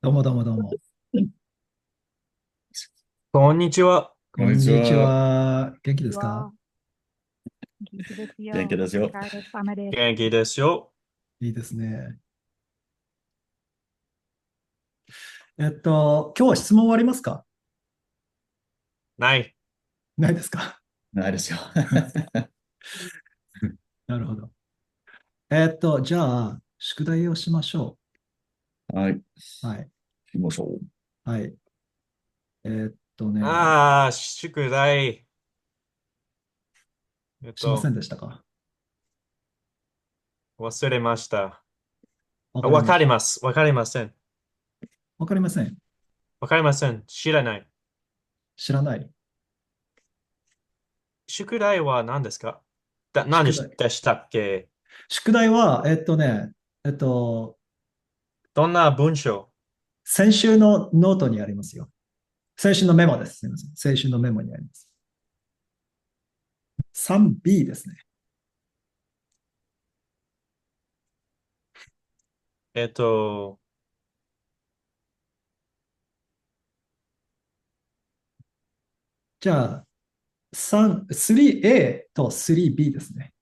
どうもどうもどうも。こんにちは。ここんにんにちちは。は。元気ですか？は、元気です元気よ。お疲ですよ。れ様です。元気ですよ。いいですね。今日は質問はありますか？ない。ないですか？ ないですよ。なるほど。じゃあ、宿題をしましょはい。う。はい。しましょう。はい。ね、ああ、宿題。えっと、しませんでしたか？忘れました。わわかりま、かります。わかりません。わかりません。わかりません。知らない。知らない。宿題は何ですか？何で宿題。したっけ？宿題は、えっと、どんな文章？先週のノートにありますよ。先週のメモです。すみません。先週のメモにあります。3B ですね。えっと、じゃあ、3A と 3B ですね。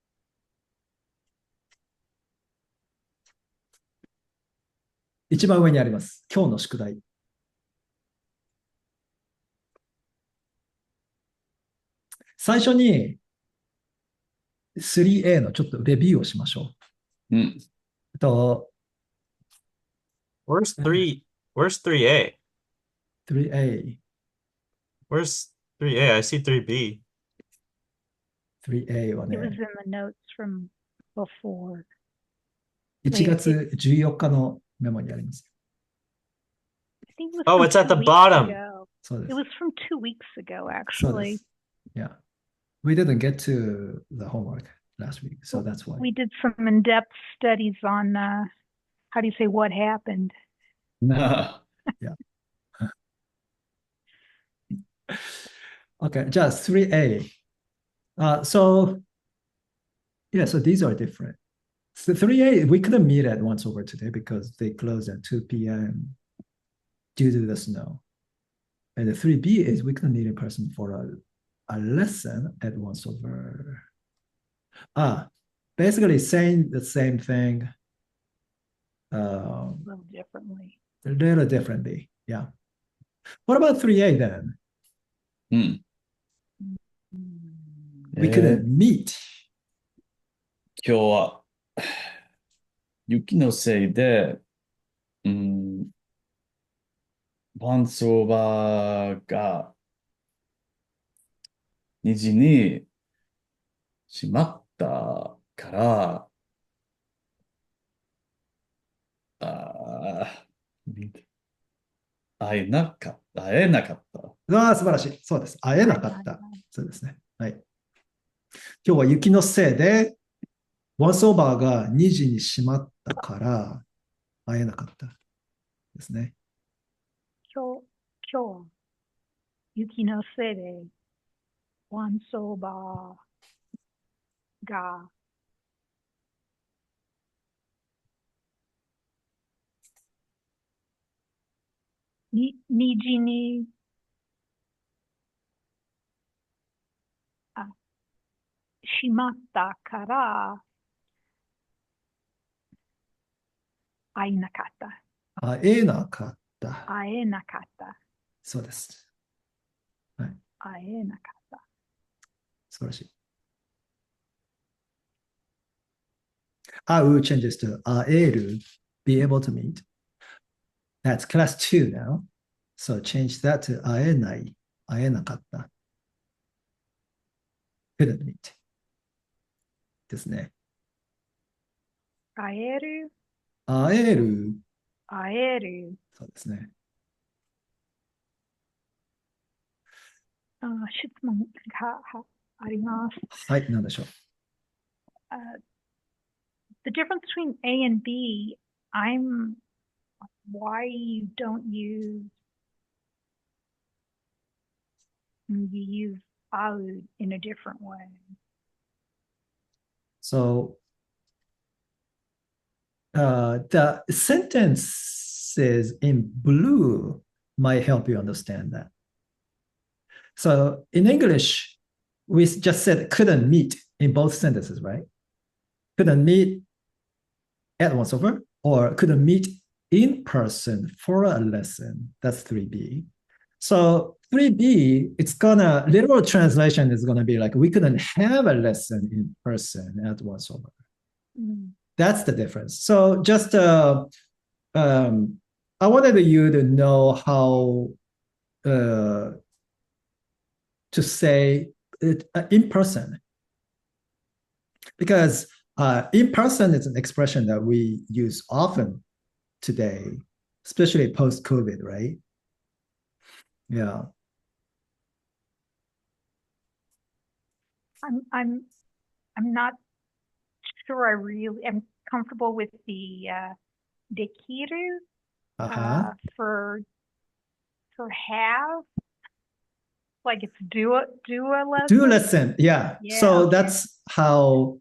一番上にあります。今日の宿題。最初に 3A のちょっとレビューをしましょうん。う。where's three? Where's 3A? 3A。Where's 3A? I see 3B. 3A は It was ね、in the notes from before. 1 Wait,月14日のメモにあります。I think it was Oh, from it's at two the weeks bottom. ago. そうで It す。was from 2 weeks ago, そうで actually. す。Yeah. We didn't get to the homework last week, so that's why. We did some in-depth studies on, how do you say what happened? なあ。Yeah. Okay, じゃあ 3A. Yeah, so these are different. So 3A, we couldn't meet at once over today because they closed at 2 p.m. due to the snow. And the 3B is we couldn't meet in person for a lesson at once over. Ah, basically saying the same thing A little differently. a little differently. Yeah. What about 3A then? うん。Hmm. We couldn't meet. 今日は雪のせいで、うん、伴奏場が虹にしまったから、あ会えなかった。ああ、素晴らしい。そうです。会えなかった。そうですね。はい。今日は雪のせいで、ワンソーバーが2時に閉まったから会えなかったですね。今日、雪のせいで、ワンソーバーが虹に、あ、しまったから会えなかった。会えなかった。会えなかった。そうです。はい。会えなかった。素晴らしい。会う changes to 会える be able to meet. That's class 2 now. So change that to 会えない。会えなかった。couldn't meet ですね。会える、会える。会える。そうですね。質問があります。はい、なんでしょう。The difference between A and B, I'm why you don't use out in a different way. So the sentence X's in blue might help you understand that. So in English, we just said couldn't meet in both sentences, right? Couldn't meet at once over, or couldn't meet in person for a lesson. That's 3B. So 3B, it's gonna, literal translation is gonna be like, we couldn't have a lesson in person at once over. Mm. That's the difference. So just, I wanted you to know how to say it in person, because in person is an expression that we use often today, especially post-COVID, right? Yeah. I'm not sure I really am comfortable with the dekiru Uh-huh. for have. Like it's do a lesson. Do lesson. Yeah. Yeah, So okay. that's how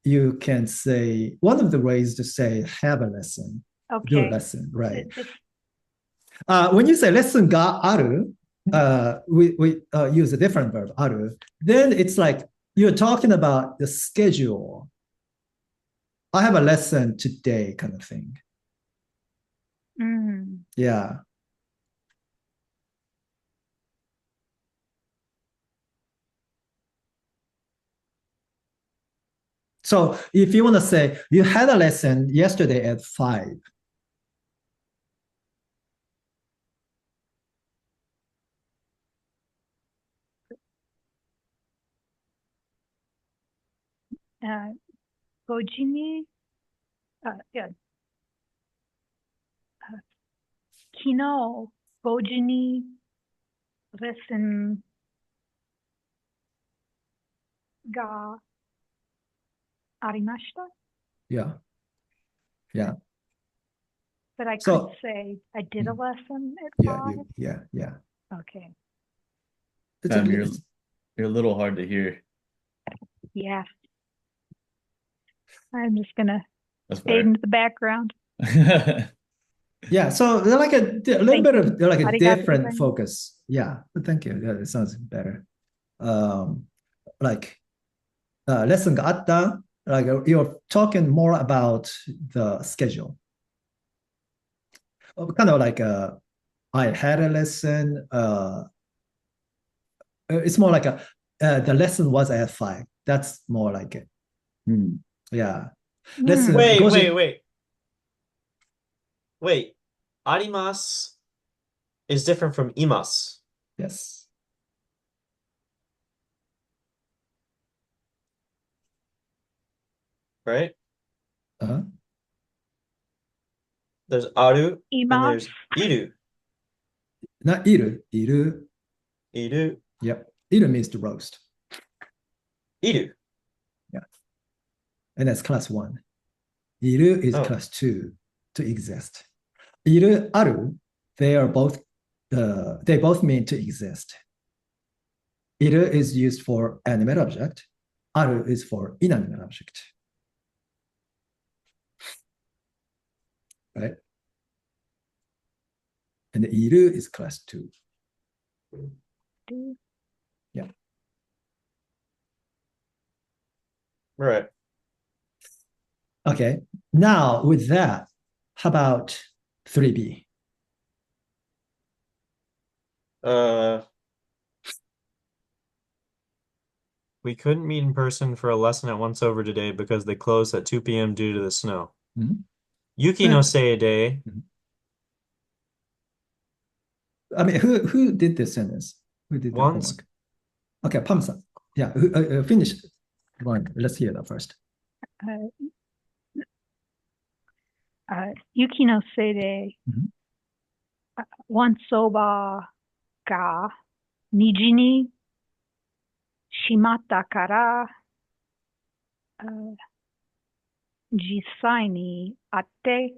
you can say, one of the ways to say have a lesson, do a Okay. lesson, right? It's When you say lesson ga aru, we use a different verb, aru. Then it's like you're talking about the schedule. I have a lesson today, kind of thing. Yeah. So if you want to say you had a lesson yesterday at 5. Gojini, yeah. Kino, Gojini, lesson ga arimashita. Yeah. Yeah. But I So- could say I did a lesson at Yeah. 5. Yeah. Okay. It's Pam, a- you're a little hard to hear. Yeah. I'm just gonna That's fade fair. into the background. Yeah, so they're like a little Thank bit you. of, they're like a Arigato different gozaimasu. focus. Yeah, but thank you. Yeah, it sounds better. Like lesson ga atta, like you're talking more about the schedule. Kind of like I had a lesson. It's more like the lesson was at 5. That's more like it. Yeah. Lesson Wait, goji- wait. Arimasu is different from imasu. Yes. Right? Uh-huh. There's aru and Imasu. there's iru. Not iru. Iru, Yep. Iru means to roast. iru. And that's class 1. Iru is Oh. class 2, to exist. Iru, aru, they both mean to exist. Iru is used for animate object. Aru is for inanimate object. Right? And the iru is class 2. Yeah. Right. Okay. Now with that, how about 3B? We couldn't meet in person for a lesson at Once Over today because they closed at 2 p.m. due to the snow. Mhm. Yuki no seide. I mean, who did this sentence? Who did the Once- homework? Okay, Pam-san. Yeah, finish one. Let's hear that first. Yuki no seide, wansoba ga niji ni shimatta kara jisai ni atte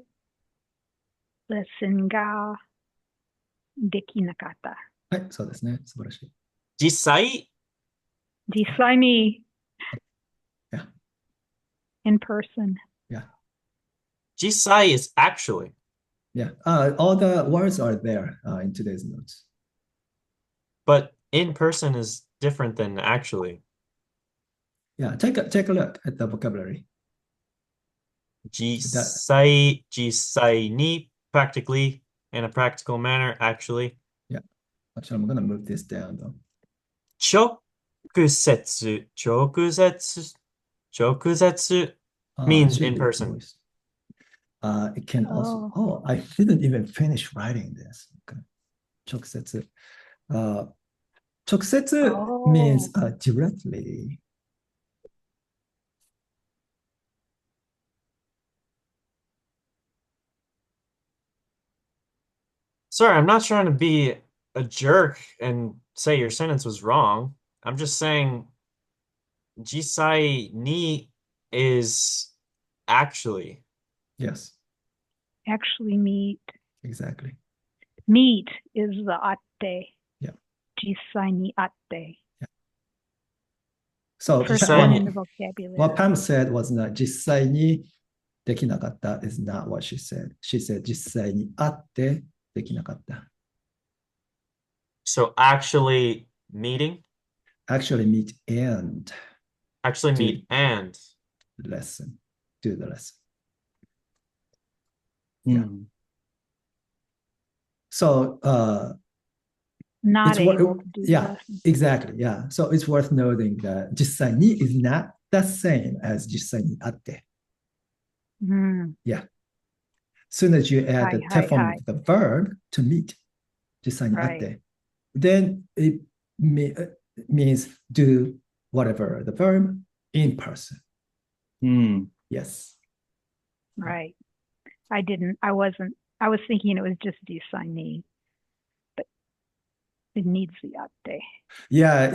lesson ga dekinakatta. はい、そうですね。素晴らしい。実際 Jisai ni Yeah. in person. Jisai is actually. Yeah. All the words are there in today's notes. But in person is different than actually. Yeah. Take a look at the vocabulary. That 実際に practically, in a practical manner, actually. yeah. Actually, I'm gonna move this down though. 直接means Should in be person. voiced. It can also. Oh. I didn't even finish writing this. Okay. 直接. 直接 means directly. Sorry, I'm not trying to be a jerk and say your sentence was wrong. I'm just saying 実際に is actually. Yes, Actually meet. exactly. Meet is the atte. Yeah. 実際に会って. So First Jisai one ni- in the vocabulary. what Pam said was not 実際にできなかった is not what she said. She said 実際に会ってできなかった. So actually meeting, Actually meet and actually Do- meet and. lesson. Do the lesson. う Yeah. ん。 So Not it's what- able to do yeah. lessons. exactly, yeah. So it's worth noting that 実際に is not the same as 実際に会って. Mm. Soon as you add the Hi, te form hi. of the verb to meet, 実際に会って, Right. then it means do whatever the verb in person. うん。 Yes. Right. I was thinking it was just designy, but it needs the atte. Yeah,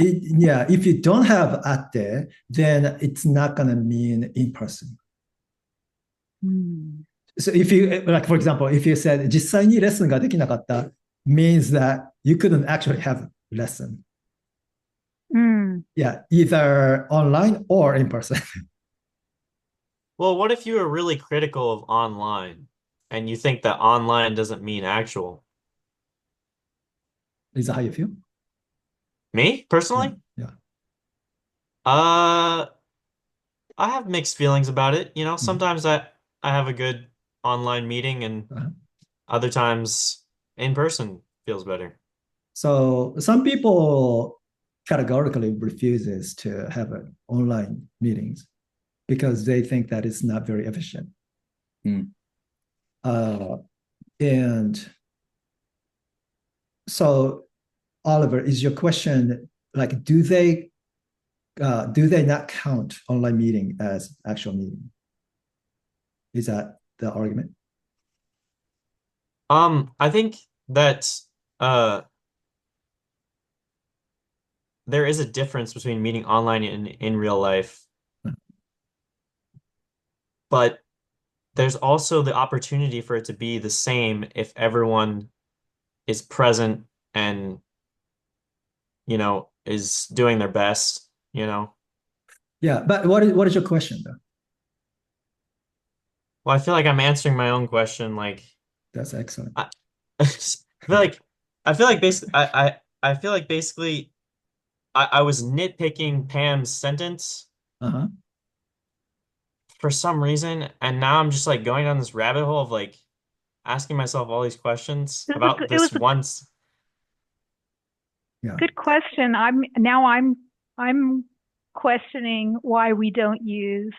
if you don't have atte, then it's not gonna mean in person. Mm. So if you, like, for example, if you said 実際にレッスンができなかった means that you couldn't actually have lesson. Mm. Yeah, either online or in person. Well, what if you were really critical of online and you think that online doesn't mean actual? Is that how you feel? Me, personally? Yeah. I have mixed feelings about it. You know, Mhm. sometimes I have a good online meeting and Uh-huh. other times in person feels better. So some people categorically refuses to have online meetings because they think that it's not very efficient. Hmm. And so, Oliver, is your question like, do they not count online meeting as actual meeting? Is that the argument? I think that there is a difference between meeting online and in real life. But there's also the opportunity for it to be the same if everyone is present and, is doing their best, Yeah, but what is your question though? Well, I feel like I'm answering my own question. Like, That's excellent. I feel like basically I was nitpicking Pam's sentence Uh-huh. for some reason, and now I'm just like going down this rabbit hole of like asking myself all these questions It was about a- it this was a- once. Yeah. Good question. I'm questioning why we don't use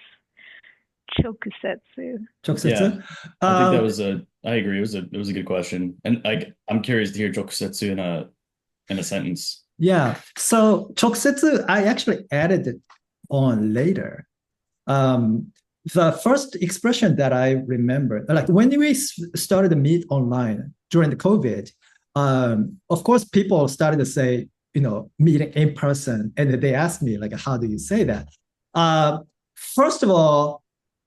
chokusetsu. 直接? Yeah. I think I agree. It was a good question. And I'm curious to hear Jokusetsu in a sentence. Yeah. So 直接, I actually added it on later. The first expression that I remember, like when we started to meet online during the COVID, of course, people started to say, meeting in person, and they asked me, like, how do you say that? First of all,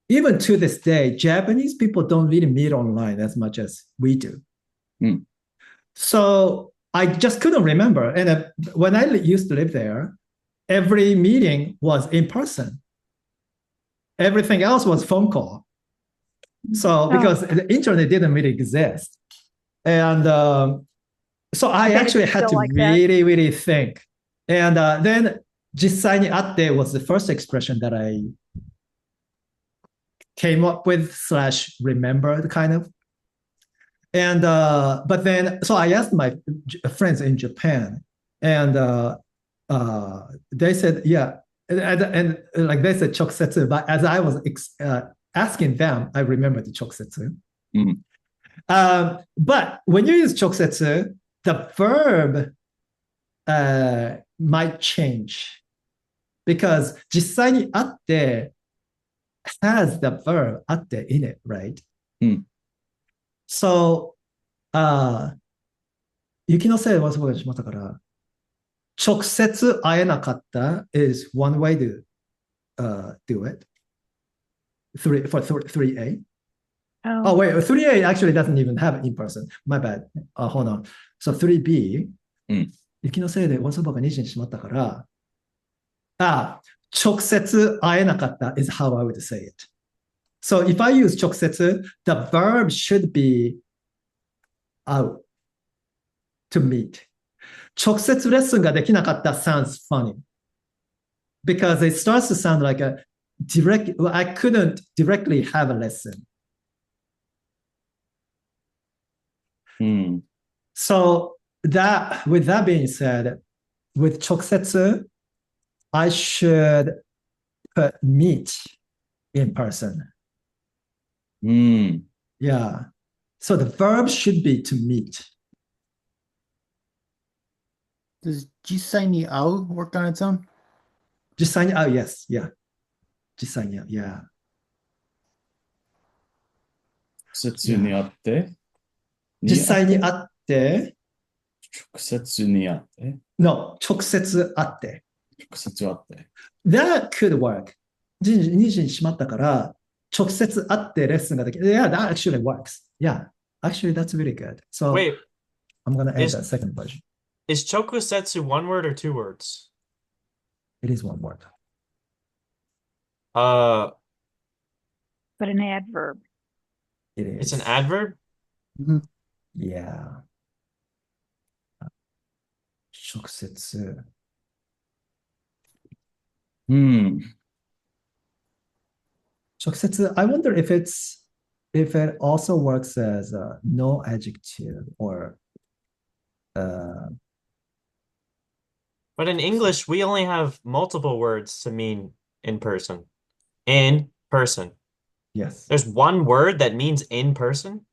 even to this day, Japanese people don't really meet online as much as we do. Hmm. So I just couldn't remember. And when I used to live there, every meeting was in person. Everything else was phone call. So because the internet didn't really exist. And so I bet it's actually had still to like that. really think. And then 実際に会って was the first expression that I came up with slash remembered kind of. And but then so I asked my friends in Japan, and they said yeah, and like they said choksetsu, but as I was asking them, I remembered the choksetsu. Mm. But when you use choksetsu, the verb might change because 実際にあって has the verb あって in it, right? So, 雪のせいはそうでしまったから、直接会えなかった is one way to do it. For 3A. Oh, wait, 3A actually doesn't even have in person. My bad. Hold on. So 3B. 雪のせいでおそばが2時にしまったから、直接会えなかった is how I would say it. So if I use 直接, the verb should be out to meet. 直接レッスンができなかった sounds funny because it starts to sound like a direct. Well, I couldn't directly have a lesson. So that, with that being said, with 直接, I should put meet in person. Yeah. So the verb should be to meet. Does 実際に会う work on its own? 実際に会う yes, yeah. 実際に会う yeah. 直接に会って実際に会って、直接に会って No, 直接会って。直接会って。That could work. 2時にしまったから、直接会ってレッスンができる。Yeah, that actually works. Yeah, actually that's really good. So Wait, I'm gonna add that second version. is chokusetsu one word or two words? It is one word. But an adverb. It is. It's an adverb? Yeah. 直接。直接, I wonder if it also works as no adjective or But in English, we only have multiple words to mean in person. In person. Yes. There's one word that means in person?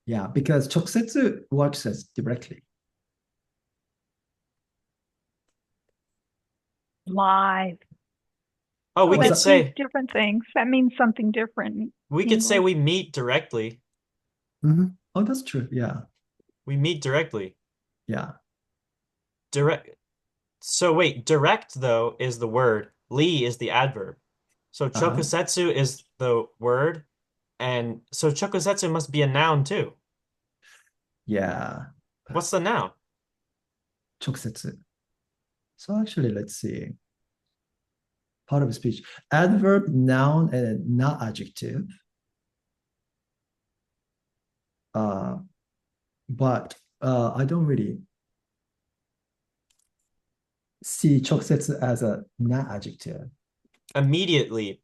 Yeah, because 直接 works as directly. Live. Oh, we could that say means different things. That means something different. we could say we meet directly. Oh, that's true. Yeah. We meet directly. Yeah. Direct. So wait, direct though is the word. Li is the adverb. So chokusetsu is the word. And so chokusetsu must be a noun too. Yeah. What's the noun? 直接. So actually, let's see. Part of speech. Adverb, noun, and not adjective. But I don't really see 直接 as a not adjective. Immediately,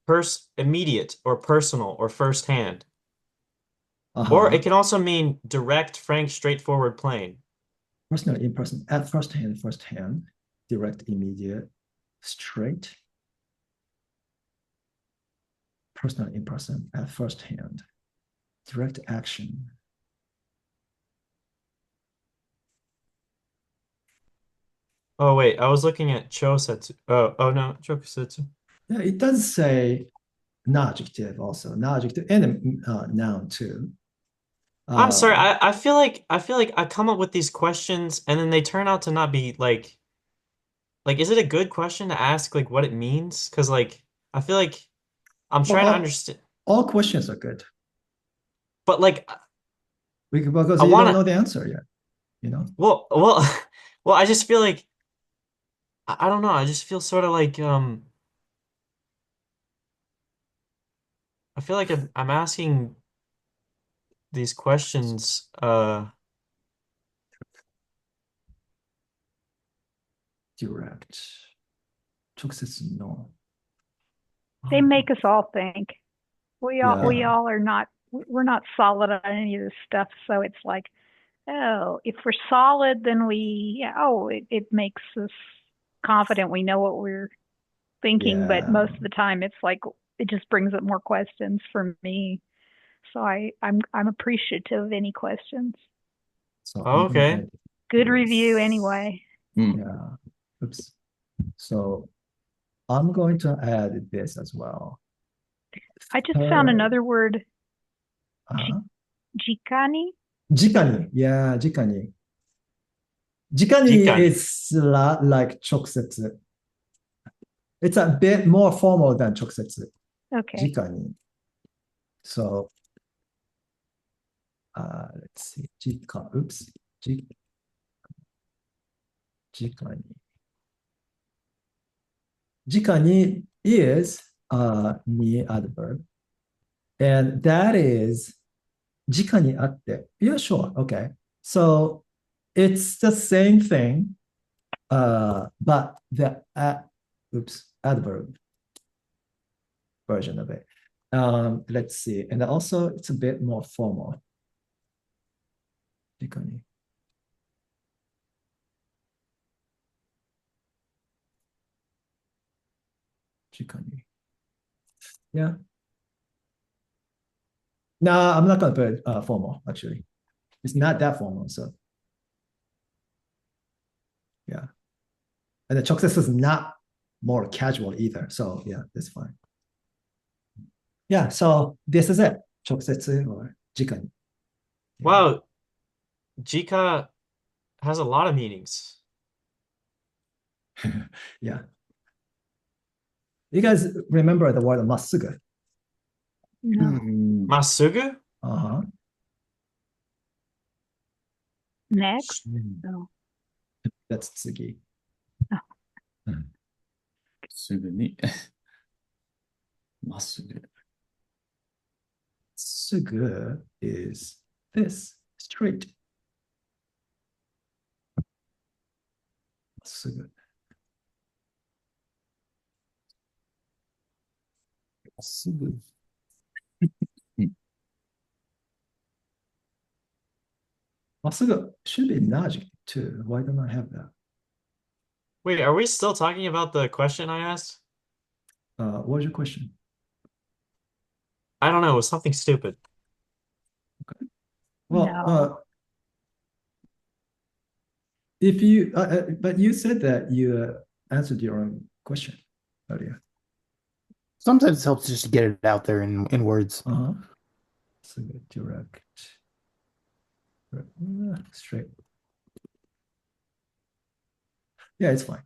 immediate or personal or first hand. Or it can also mean direct, frank, straightforward, plain. Personal, impersonal, at first hand, direct, immediate, straight. Personal, impersonal, at first hand, direct action. Oh wait, I was looking at chosetsu. Oh no, chokusetsu. Yeah, it does say not adjective also, not adjective and noun too. I'm sorry, I feel like I come up with these questions and then they turn out to not be like is it a good question to ask like what it means? Because like I feel like I'm trying to understand. All questions are good. But like because you don't know the answer yet, you know? Well, I just feel like I don't know, I just feel sort of like I feel like I'm asking these questions. Direct. 直接 no. They make us all think. We Yeah. all are not. We're not solid on any of this stuff. So it's like, oh, if we're solid, then it makes us confident. We know what we're thinking. But most Yeah. of the time, it's like it just brings up more questions for me. So I'm appreciative of any questions. So Oh, I'm gonna okay. add Good this. review anyway. Yeah. Oops. So I'm going to add this as well. I just found Third. another word, Uh-huh. jikani. Jikani. Yeah, jikani. Jikani Jikani. is like 直接. It's a bit more formal than 直接. Okay. Jikani. So let's see. Oops. Jikani. Jikani is ni adverb. And that is jikani atte. Yeah, sure. Okay. So it's the same thing, but the adverb version of it. Let's see. And also it's a bit more formal. Jikani. Jikani. Yeah. No, I'm not going to put formal, actually. It's not that formal, so. Yeah. And the 直接 is not more casual either, so yeah, that's fine. Yeah, so this is it. 直接 or 直に. Yeah. Wow, Jika has a lot of meanings. Yeah. You guys remember the word まっすぐ? No. Masugu? Uh-huh. Next. No. That's 次. Suguni. Masugu. すぐ is this, straight. すぐ. Sugu. まっすぐ should be an adjective too. Why don't I have that? Wait, are we still talking about the question I asked? What's your question? I don't know, it was something stupid. Well, No. if you, but you said that you answered your own question earlier. Sometimes it helps just to get it out there in words. Uh-huh. So direct. Straight. Yeah, it's fine.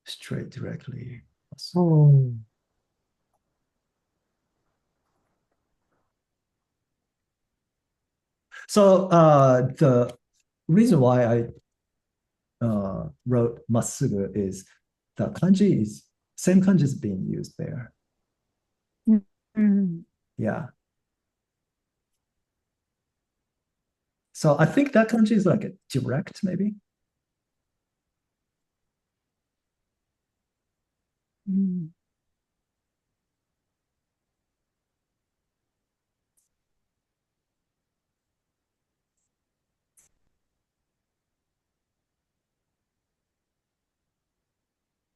Straight directly. So the reason why I wrote まっすぐ is the kanji is same kanji is being used there. Mm. Yeah. So I think that kanji is like a direct, maybe. Mm.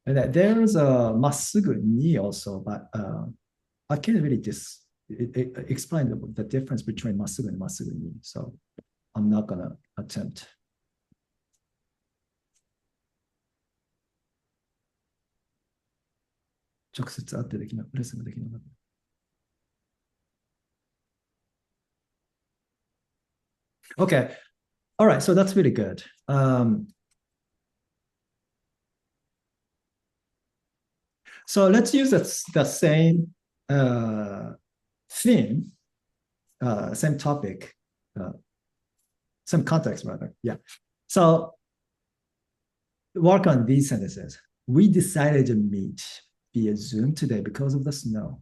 And there's a まっすぐ ni also, but I can't really explain the difference between まっすぐ and まっすぐ ni. So I'm not gonna attempt. Okay. All right. So that's really good. So let's use the same theme, same topic, same context rather. Yeah. So work on these sentences. We decided to meet be a Zoom today because of the snow.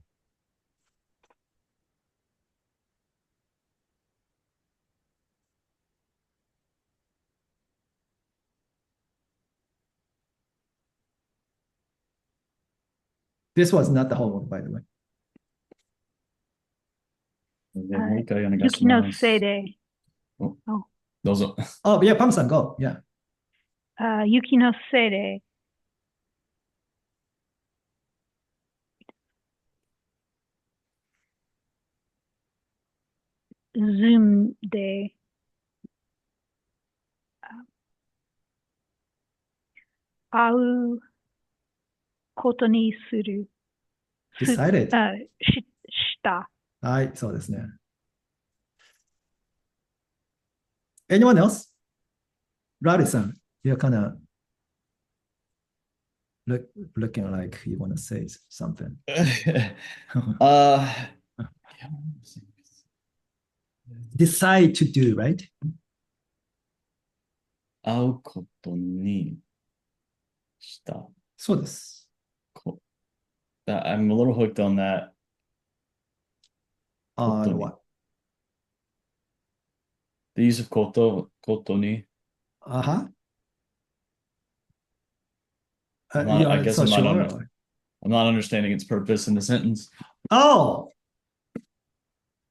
This was not the homework, by the way. で、もう一回お願いし雪のます。せいで、どうぞ。 Oh, yeah, Pam-san, go. Yeah. 雪のせいで、Zoom で、会うことにする。Decided. した。はい、そうですね。Anyone else? Rari-san, you're kind of looking like you want to say something. Decide to do, right? 会うことにした。そうです。I'm a little hooked on that. On what? The use of ことに. Uh-huh. I guess so I'm not sure. I'm not understanding its purpose in the sentence. Oh,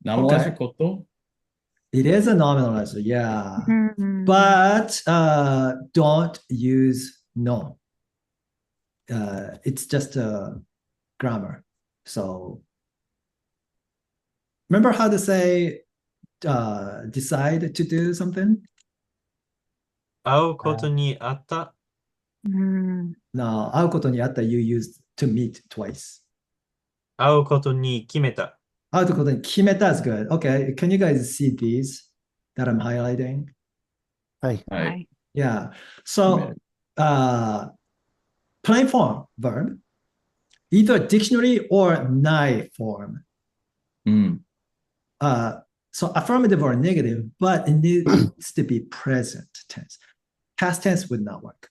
Nominalizer Okay. こと? it is a nominalizer, yeah. Mhm. But don't use no. It's just a grammar. So remember how to say decide to do something? 会うことにあった。うん。 No, 会うことにあった you used to meet twice. 会うことに決めた。会うことに決めた is good. Okay, can you guys see these that I'm highlighting? はい。はい。はい。 Yeah. So plain form verb, either dictionary or nigh form. うん。 So affirmative or negative, but it needs to be present tense. Past tense would not work.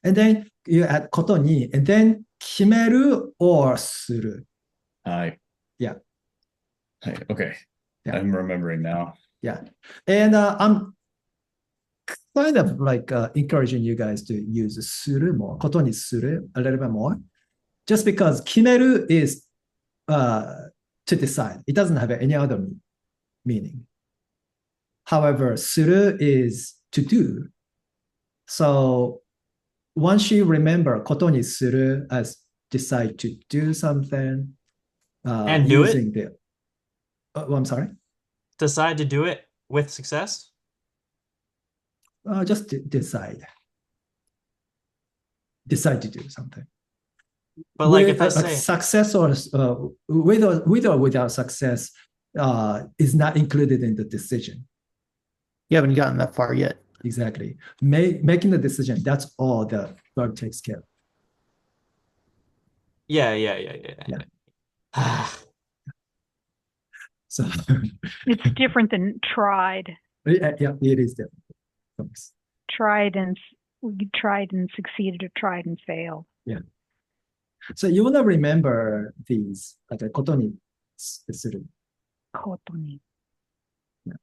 And then you add ことに, and then 決める or する. はい。Yeah. はい。Okay. Yeah. I'm remembering now. Yeah. And I'm kind of like encouraging you guys to use する more, ことにする a little bit more, just because 決める is to decide. It doesn't have any other meaning. However, する is to do. So once you remember ことにする as decide to do something, And do it? using the I'm sorry. Decide to do it with success. Just decide. Decide to do something. But like With, if I say success or with or without success is not included in the decision. You haven't gotten that far yet. Exactly. Making the decision, that's all the verb takes care of. yeah. So It's different than tried. yeah, it is different. Thanks. We tried and succeeded or tried and failed. So you want to remember these, like ことにする. ことに. Yeah.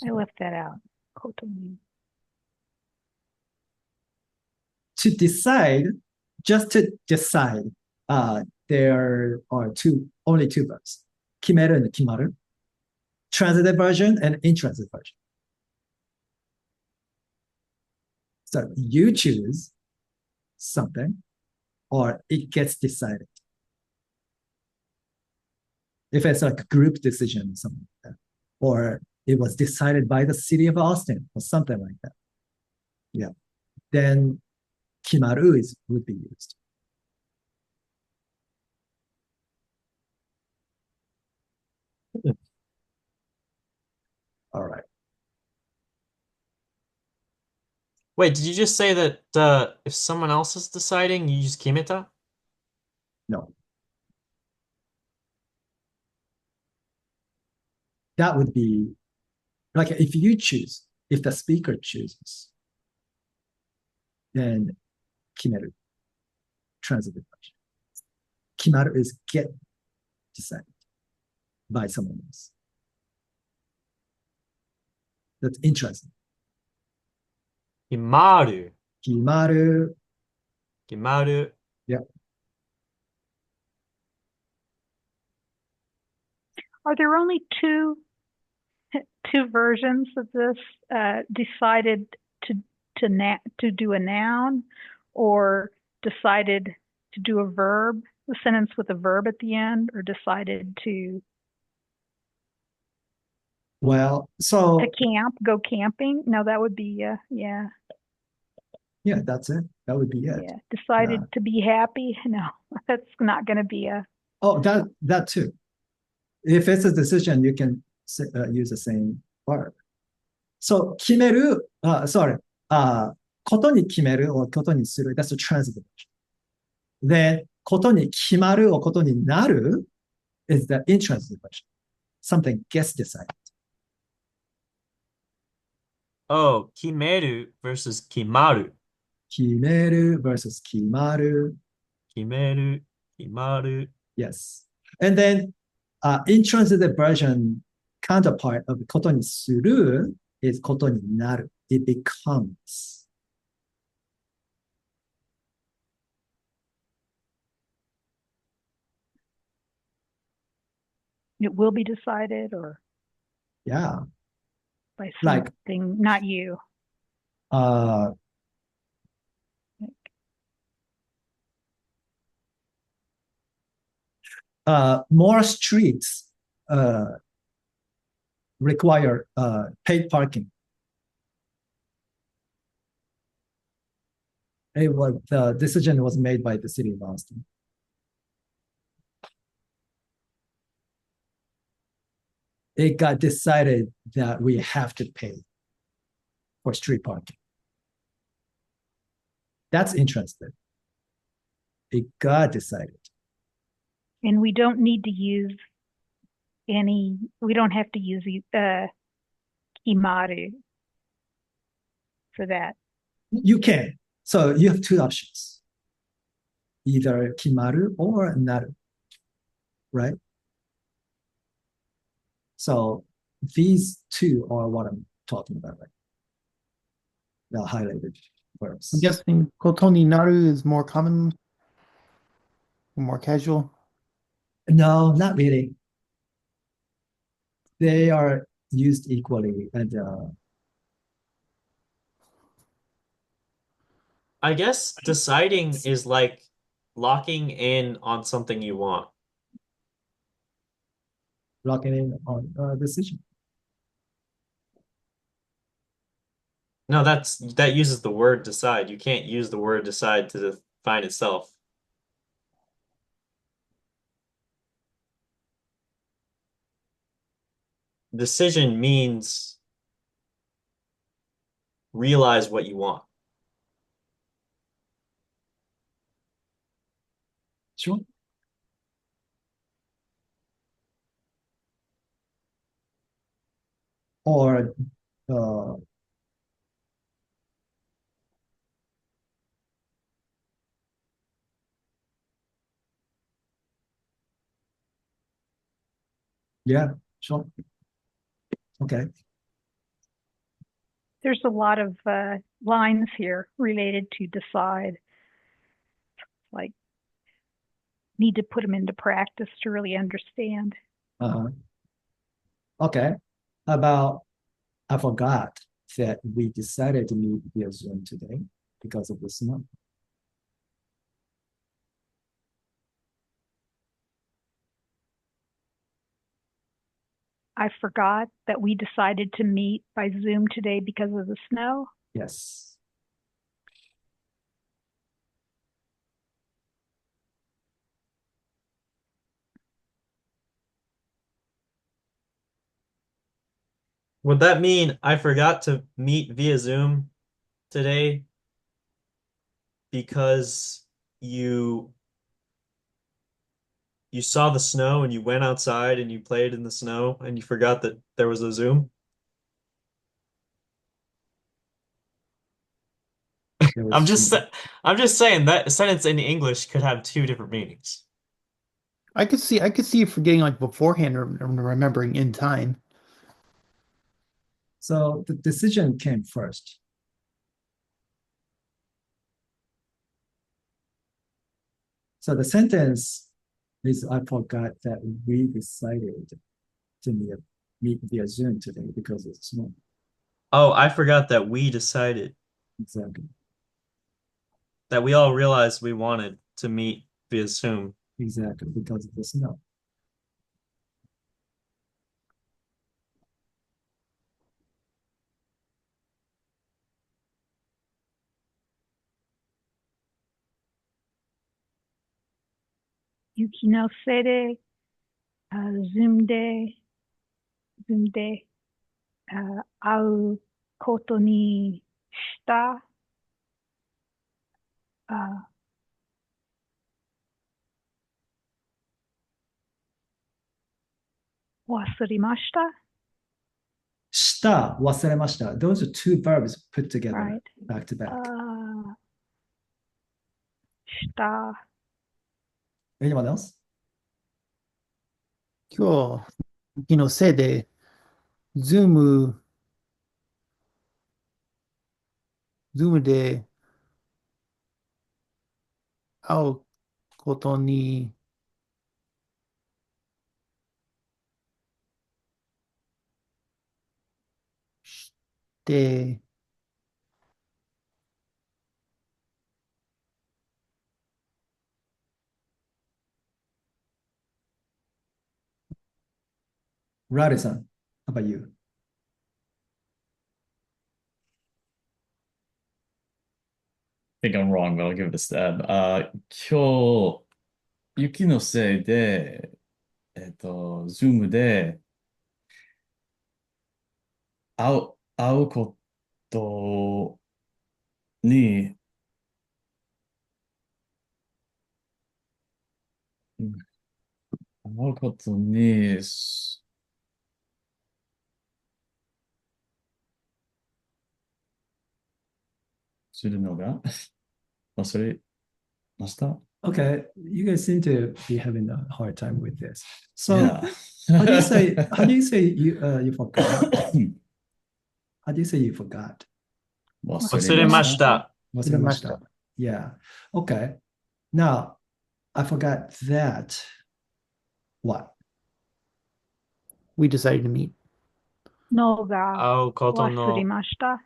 I left that out. ことに. To decide, just to decide, there are only two verbs. 決める and 決まる. Transitive version and intransitive version. So you choose something or it gets decided. If it's like a group decision or something like that, or it was decided by the city of Austin or something like that. Yeah. Then 決まる would be used. All right. Wait, did you just say that if someone else is deciding, you use kimeta? No. That would be like if you choose, if the speaker chooses, then 決める. Transitive version. kimaru is get decided by someone else. That's interesting. 決まる。決まる。決まる。 Yeah. Are there only two versions of this? Decided to do a noun, or decided to do a verb, a sentence with a verb at the end, or decided to Well, so go camping? No, that would be yeah. yeah, that's it. That would be it. Yeah, decided to be happy. No, that's not going to be a. Oh, that too. If it's a decision, you can use the same verb. So 決める, sorry, ことに決める or ことにする, that's the transitive version. Then ことに決まる or ことになる is the intransitive version. Something gets decided. Oh, 決める versus 決まる。決める versus 決まる. 決める、決まる。 Yes. And then intransitive version counterpart of ことにする is ことになる. It becomes. It will be decided, or Yeah. by Like- something, not you. More streets require paid parking. The decision was made by the city of Austin. It got decided that we have to pay for street parking. That's interesting. It got decided. And we don't need to use we don't have to use kimaru for that. You can. So you have two options. Either kimaru or naru, right? So these two are what I'm talking about, right? The highlighted verbs. I'm guessing koto ni naru is more common, more casual. No, not really. They are used equally, and I guess deciding is like locking in on something you want. locking in on a decision. No, that uses the word decide. You can't use the word decide to define itself. Decision means realize what you want. Sure. Or yeah, sure. Okay. There's a lot of lines here related to decide. Like, need to put them into practice to really understand. Okay. About, I forgot that we decided to meet via Zoom today because of the snow. I forgot that we decided to meet by Zoom today because of the snow. Yes. Would that mean I forgot to meet via Zoom today because you saw the snow and you went outside and you played in the snow and you forgot that there was a Zoom? I'm just saying that sentence in English could have two different meanings. I could see you forgetting like beforehand or remembering in time. So the decision came first. So the sentence is I forgot that we decided to meet via Zoom today because it's small. Oh, I forgot that we decided Exactly. that we all realized we wanted to meet via Zoom. Exactly, because of the snow. Yuki no se de, Zoom de, 会うことにした。忘れました。した、忘れました。Those are two verbs put together, Right. back to back. した。Anyone else? 今日、気のせいで、ズームで会うことにして、Rade-san, how about you? I think I'm wrong, but I'll give it a stab. 今日、雪のせいで、ズームで会うことに、うん会うことにするのが忘れました。Okay, you guys seem to be having a hard time with this. So Yeah. how do you say you forgot? How do you say you forgot? 忘れました。忘れました. Yeah. Okay. Now, I forgot that. What? We decided to meet. のが会うこと忘れの、ました。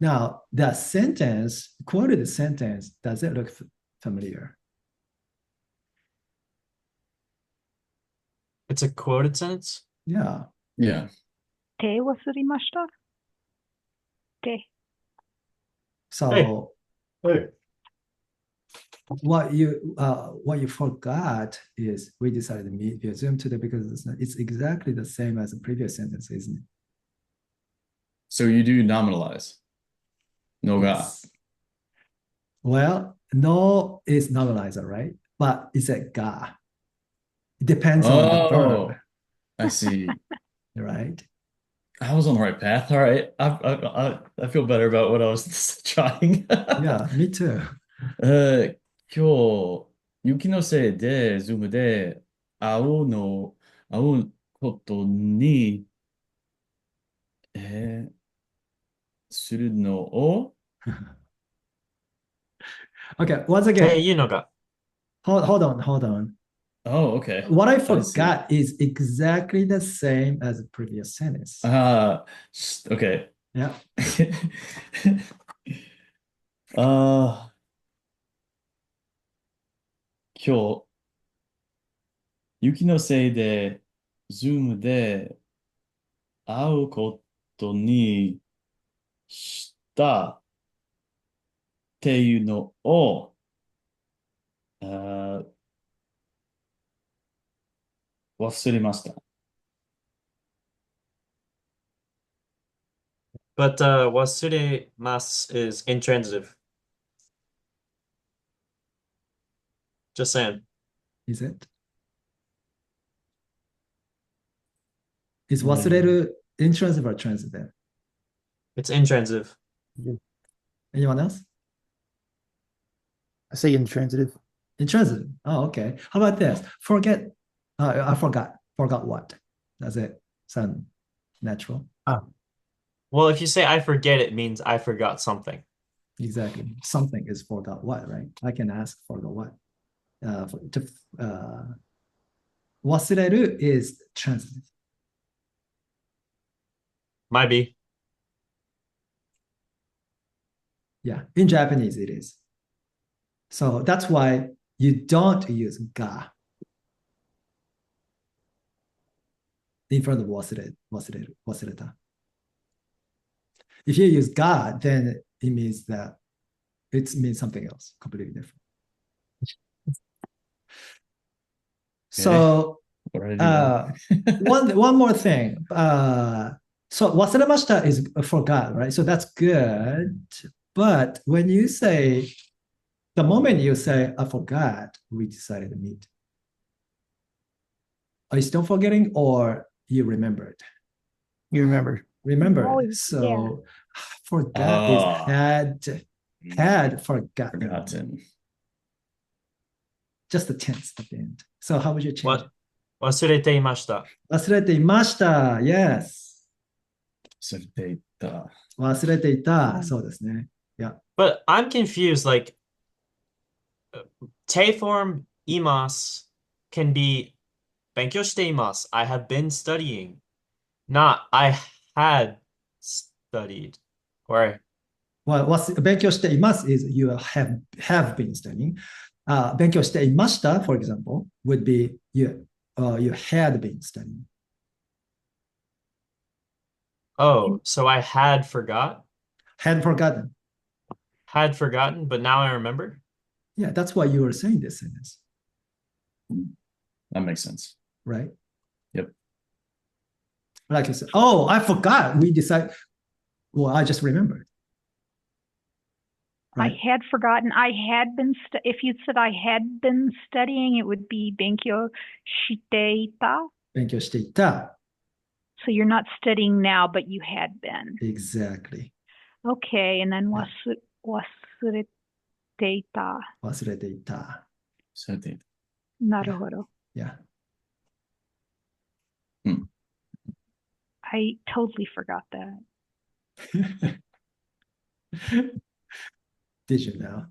Now, that sentence, quoted sentence, does it look familiar? it's a quoted sentence? Yeah. Yeah. 手忘れました。手。So Hey. what you forgot is we decided to meet via Zoom today because it's exactly the same as the previous sentence, isn't it? So you do nominalize. No ga. Yes. Well, no is nominalizer, right? But it's a ga. It depends on the verb, I see. right? I was on the right path. All right. I feel better about what I was trying. Yeah, me too. 今日、雪のせいで、ズームで会うことに、するのを、Okay, once again, っていうのが、hold on. Oh, okay. What I I see. forgot is exactly the same as the previous sentence. Okay. Yeah. 今日、雪のせいで、ズームで会うことにしたっていうのを、忘れました。But wasuremasu is intransitive. Just saying. Is it? Is 忘れる intransitive or transitive? It's intransitive. Anyone else? I say intransitive. Intransitive. Oh, okay. How about this? Forget. I forgot. Forgot what? Does it sound natural? Well, if you say I forget, it means I forgot something. Exactly. Something is forgot what, right? I can ask forgot what. Uh, 忘れる is transitive. Might be. Yeah, in Japanese it is. So that's why you don't use ga in front of 忘れた. If you use ga, then it means that it means something else, completely different. So Already wrong. one more thing. So 忘れました is forgot, right? So that's good. But when you say, the moment you say I forgot, we decided to meet. Are you still forgetting or you remembered? You remember. Remembered. Always, So forgot is had forgotten. Forgotten. Just the tense at the end. So how would you change it? 忘れていました. 忘れていました. Yes. 忘れていた。忘れていた。そうですね。Yeah. But I'm confused. Like, te form imas can be 勉強しています. I have been studying. Not I had studied. Or Well, 勉強しています is you have been studying. 勉強していました for example, would be you had been studying. oh, so I had forgot? Had forgotten. Had forgotten, but now I remember? Yeah, that's why you were saying this sentence, That makes sense. right? Yep. Like you said, oh, I forgot. We decided, well, I just remembered. Right? I had forgotten. I had been, if you said I had been studying, it would be 勉強していた. 勉強していた. So you're not studying now, but you had been. Exactly. Okay, and then 忘れていた. 忘れていた. 忘れていた。なるほど. Yeah. I totally forgot that. Did you know?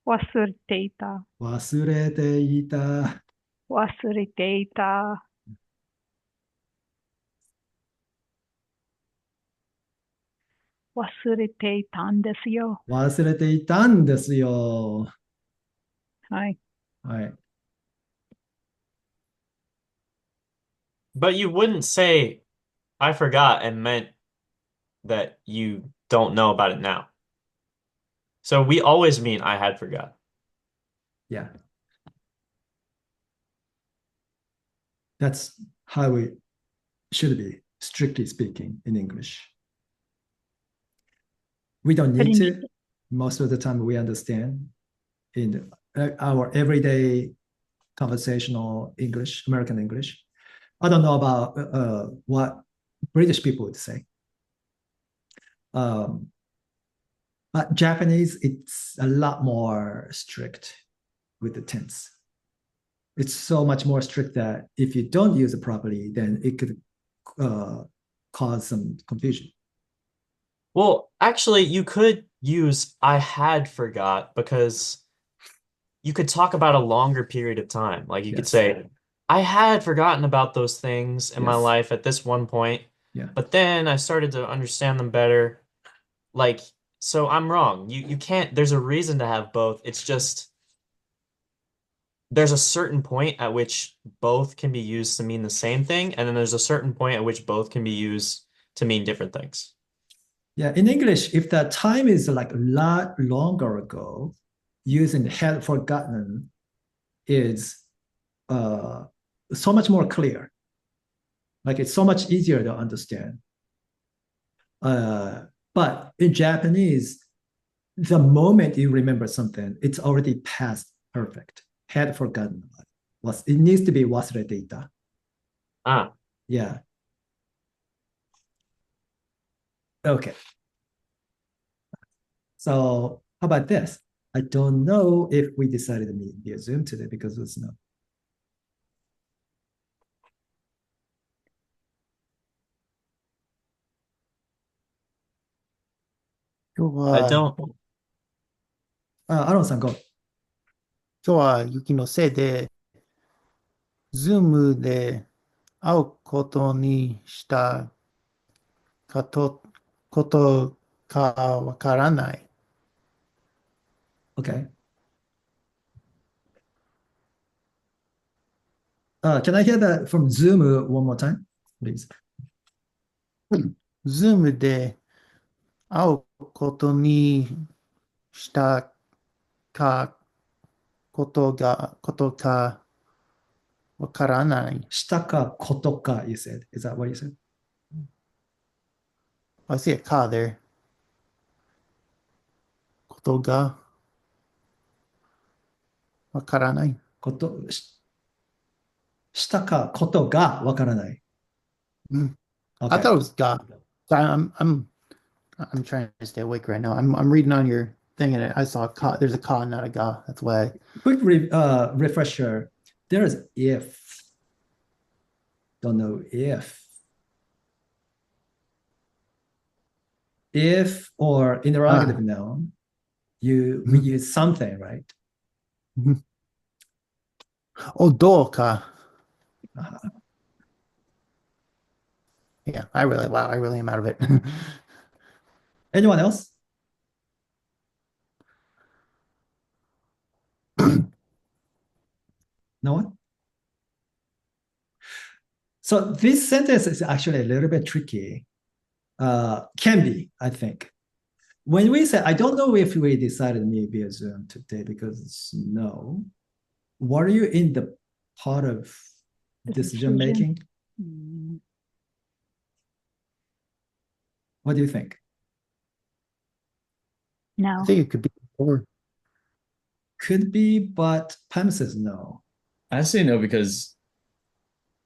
忘れていた. 忘れていた. 忘れていた. 忘れていたんですよ. 忘れていたんですよ. はい. はい. But you wouldn't say I forgot and meant that you don't know about it now. So we always mean I had forgot. Yeah. That's how it should be, strictly speaking, in English. We don't But need in- to. Most of the time, we understand in our everyday conversational English, American English. I don't know about what British people would say. But Japanese, it's a lot more strict with the tense. It's so much more strict that if you don't use it properly, then it could cause some confusion. Well, actually, you could use I had forgot because you could talk about a longer period of time. Like you could Yes. say, I had forgotten about those things in my Yes. life at this one point, Yeah. but then I started to understand them better. Like, so I'm wrong. You can't, there's a reason to have both. It's just there's a certain point at which both can be used to mean the same thing, and then there's a certain point at which both can be used to mean different things. Yeah, in English, if the time is like a lot longer ago, using had forgotten is so much more clear. Like it's so much easier to understand. But in Japanese, the moment you remember something, it's already past perfect. Had forgotten. It needs to be 忘れていた. Ah, Yeah. Okay. So How about this? I don't know if we decided to meet via Zoom today because of snow. I don't. アロンさん、go. 今日は雪のせいで、ズームで会うことにしたことかわからない。 Okay. Can I hear that from Zoom one more time, please? ズームで会うことにしたことかわからない。したかことか, you said. Is that what you said? I see a ka there. ことがわからない。したかことがわからない. I Okay. thought it was ga. I'm trying to stay awake right now. I'm reading on your thing and I saw ka. There's a ka, not a ga. That's why. Quick refresher. There's if. Don't know if. If or interrogative noun, we use something, right? Oh, do ka. Uh-huh. Yeah, I really am out of it. Anyone else? No one? So this sentence is actually a little bit tricky. Can be, I think. When we say, I don't know if we decided to meet via Zoom today because it's no. What are you in the part of decision making? What do you think? No. I think it could be or Could be, but Pam says no. I say no because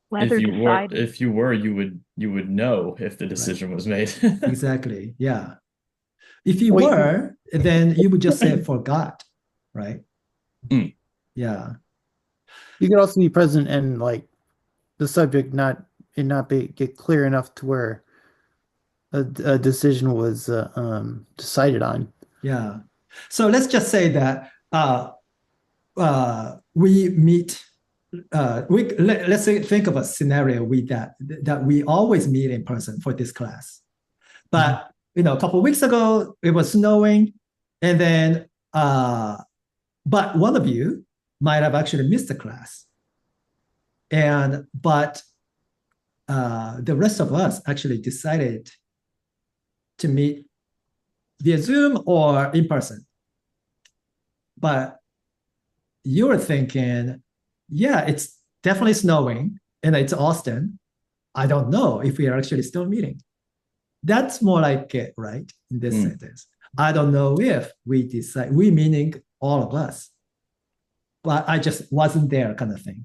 Whether decided. if you were, you would know if the decision was made. Exactly. Yeah. If you Wait. were, then you would just say forgot, right? Mm. Yeah. you could also be present and like the subject not get clear enough to where a decision was decided on. Yeah. So let's just say that we meet. Let's say think of a scenario that we always meet in person for this class, but a couple of weeks ago it was snowing, and then but one of you might have actually missed the class, but the rest of us actually decided to meet via Zoom or in person. But you were thinking, yeah, it's definitely snowing and it's Austin. I don't know if we are actually still meeting. That's more like it, right? In this sentence. I don't know if we decide, we meaning all of us, but I just wasn't there kind of thing.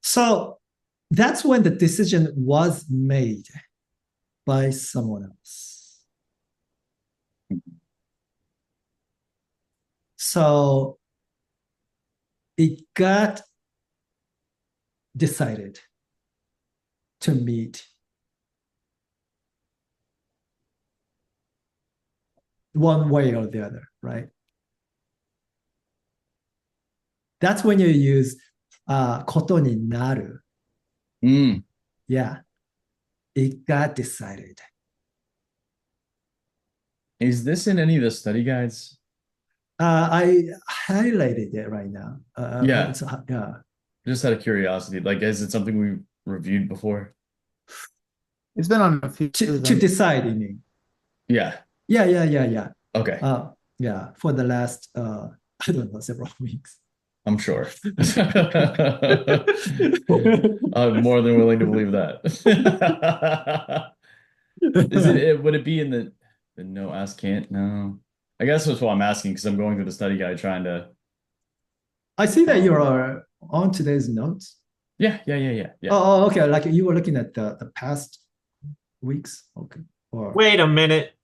So that's when the decision was made by someone else. So it got decided to meet one way or the other, right? That's when you use ことになる. Yeah. It got decided. Is this in any of the study guides? I highlighted it right now. Yeah. Yeah. Just out of curiosity, like, is it something we reviewed before? It's been on a few To decide, you mean? Yeah. Yeah. Okay. Yeah, for the last, I don't know, several weeks. I'm sure. I'm more than willing to believe that. Would it be in the no ask can't? No. I guess that's what I'm asking because I'm going through the study guide trying to. I see that you are on today's notes. Yeah. Oh, okay. Like you were looking at the past weeks. Okay. Wait a minute.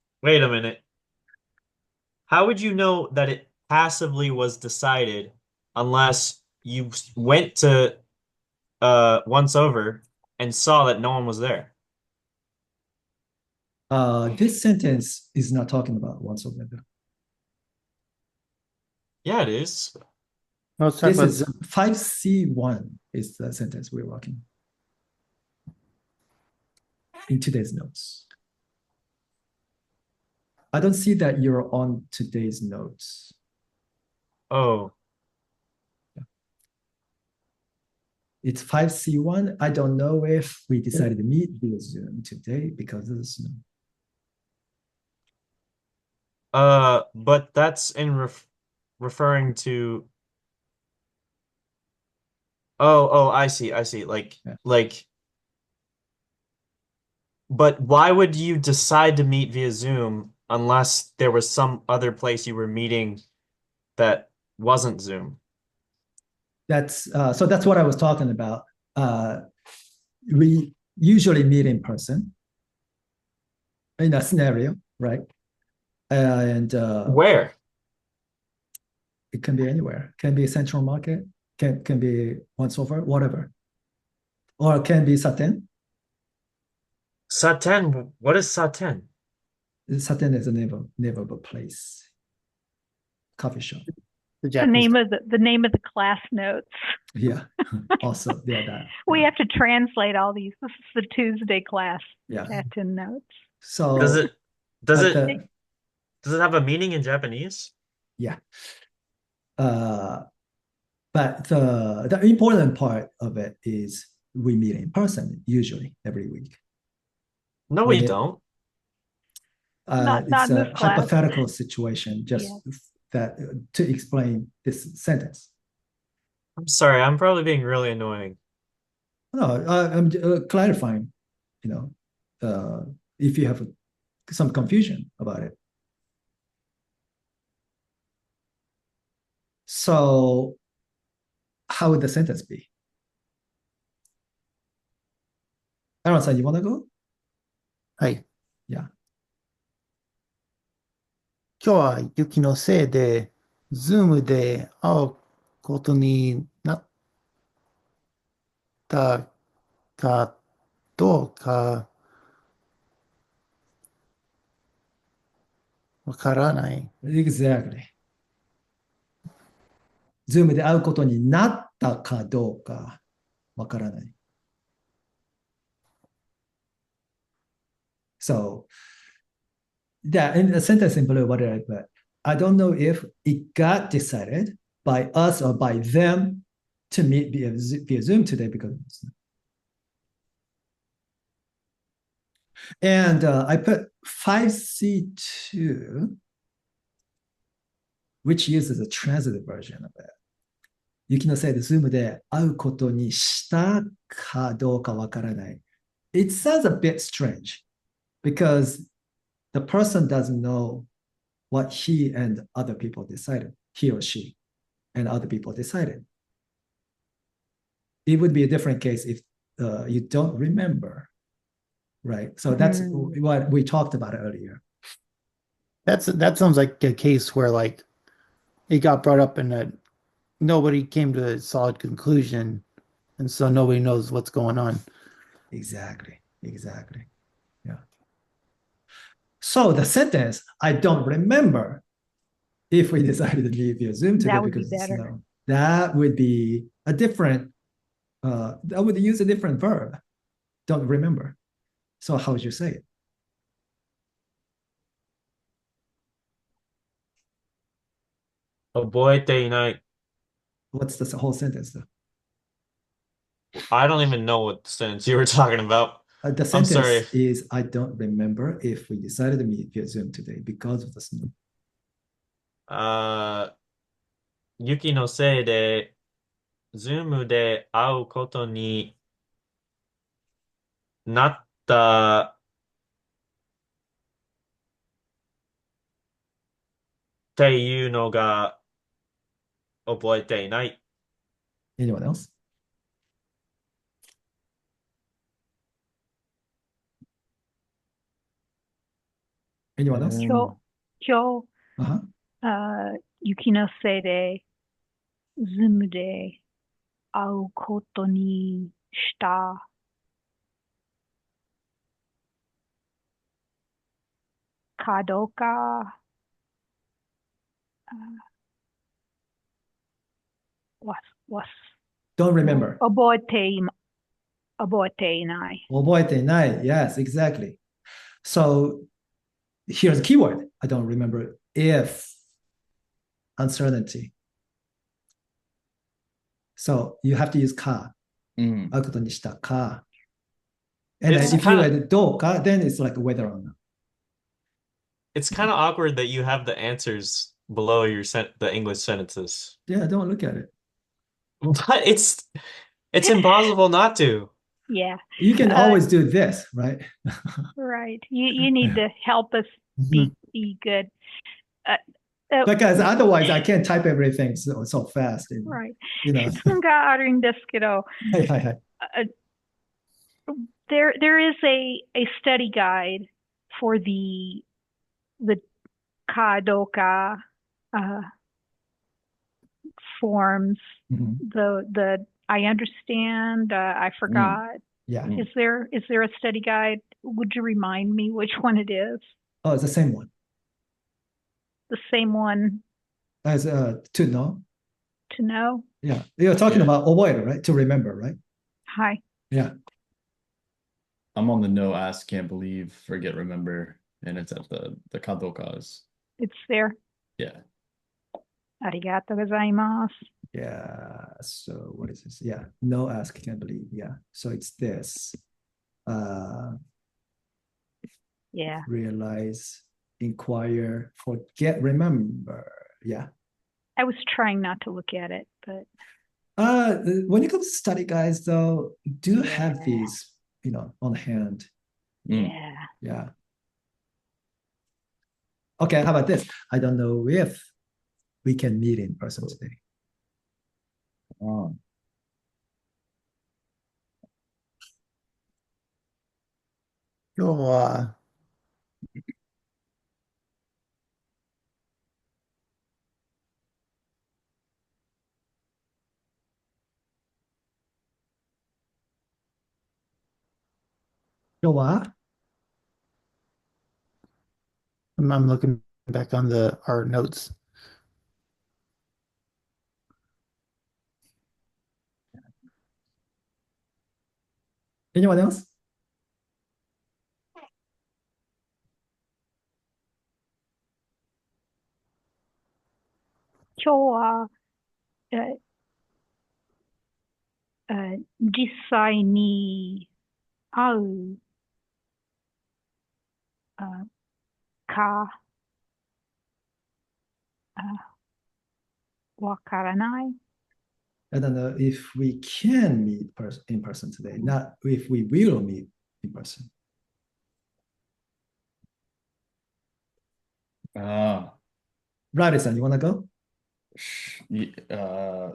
how would you know that it passively was decided unless you went to once over and saw that no one was there? This sentence is not talking about once over. Yeah, it is. No, let's talk This about is 5C1 is the sentence we're working in today's notes. I don't see that you're on today's notes. Oh, It's 5C1. I don't know if we decided to meet via Zoom today because of the snow. but that's in referring to. Oh, I see, I see. Yeah. But why would you decide to meet via Zoom unless there was some other place you were meeting that wasn't Zoom? So that's what I was talking about. We usually meet in person in a scenario, right? And Where? it can be anywhere. Can be Central Market, can be once over, whatever. Or it can be Saten. Saten. What is Saten? Saten is a name of a place, coffee shop. the The Japanese. name of the class notes. Yeah. Also, yeah, that. We have to translate all these. This is the Tuesday class Yeah. Satin notes. So Does it but does it have a meaning in Japanese? yeah. But the important part of it is we meet in person usually every week. No, we don't. Not It's in a this class. hypothetical situation just that to explain this sentence. I'm sorry, I'm probably being really annoying. No, I'm clarifying, if you have some confusion about it. So how would the sentence be? Aaron-san, you want to go? はい。 Yeah. 今日は雪のせいで、ズームで会うことになったかどうかわからない。 Exactly. Zoom で会うことになったかどうかわからない。So, yeah, in the sentence in blue, what did I put? I don't know if it got decided by us or by them to meet via Zoom today because and I put 5C2, which uses a transitive version of it. 雪のせいで Zoom で会うことにしたかどうかわからない。It sounds a bit strange because the person doesn't know what he and other people decided, he or she and other people decided. It would be a different case if you don't remember, right? So that's what we talked about earlier. That sounds like a case where like it got brought up and that nobody came to a solid conclusion, and so nobody knows what's going on. Exactly. Yeah. So the sentence, I don't remember if we decided to leave via Zoom today That would be because it's better. snow. That would be a different, that would use a different verb. Don't remember. So how would you say it? Oboete What's the whole sentence though? I don't even know what sentence you were talking about. The I'm sentence sorry. is, I don't remember if we decided to meet via Zoom today because of the snow. 雪のせいで、ズームで会うことになったっていうのが覚えていない。Anyone else? Anyone else? 今日、 Uh-huh. 雪のせいで、ズームで会うことにしたかどうか、わ、わ、 Don't remember. 覚えていない。覚えてない. Yes, exactly. So here's a keyword. I don't remember. If uncertainty. So you have to use か。うん。会うことにしたか。And then It's if you kind of add どうか, then it's like whether or not. it's kind of awkward that you have the answers below the English sentences. Yeah, don't look at it. But it's impossible not to. Yeah, You can always do this, right? right. You need to help us be good. Because otherwise I can't type everything so fast. And, Right. you know. 質問があるんですけど、はいはいはい。there is a study guide for the kaどうかforms. Mhm. The I understand. I forgot. Yeah. Mm. Is there a study guide? Would you remind me which one it is? Oh, it's the same one The same one as to know. to know? Yeah. You're talking Yeah. about 覚える, right? To remember, right? Hi. Yeah. I'm on the no ask, can't believe, forget, remember, and it's at the kadokas. It's there. Yeah. ありがとうございます。 Yeah. So what is this? Yeah. No ask, can't believe. Yeah. So it's this. Yeah. Realize, inquire, forget, remember. Yeah. I was trying not to look at it, but When it comes to study guides, though, do have Yeah. these, on hand. Mm. yeah. Yeah. Okay, how about this? I don't know if we can meet in person today. Oh. 今日は、今日は I'm looking back on our notes. Anyone else? 今日は、実際に会うかわからない。 I don't know if we can meet in person today, not if we will meet in person. Riley-san, you want to go? I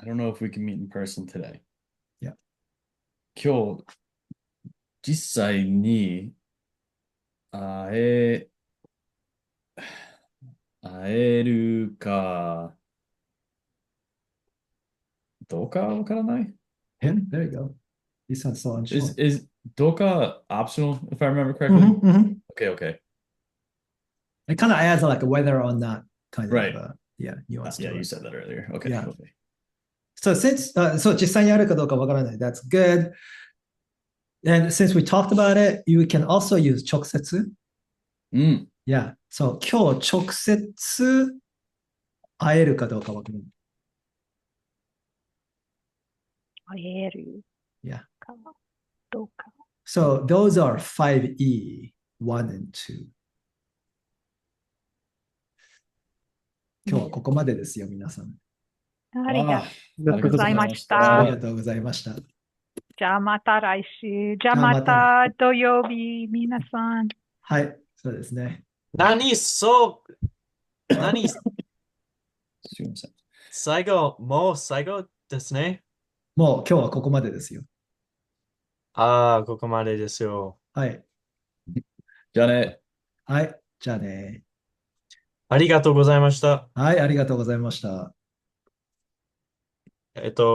don't know if we can meet in person today. Yeah. 今日、実際に会えるかどうかわからない Yeah, there you go. You sound so unsure. Is どうか optional, if I remember correctly? Mhm, mhm. Okay. It kind of adds like a whether or not kind Right. of nuance Yeah, to you it. said that earlier. Okay. Yeah. Okay. So so 実際にあるかどうかわからない. That's good. And since we talked about it, you can also use 直接. Mm. Yeah. So 今日直接会えるかどうかわからない. 会える Yeah. かどうか。 So those are 5E, 1 and 2. 今日はここまでですよ、皆さん。ありがとうありがとうございました。ありがとうございました。じゃあまた来週。じゃあじゃあままた土曜日、皆さん。はい、そうですね。何すいません。もう最後ですね。もう今日はここまでですよ。ここまでですよ。はい。じゃあね。はい、じゃあね。ありがとうございました。はい、ありがとうございました。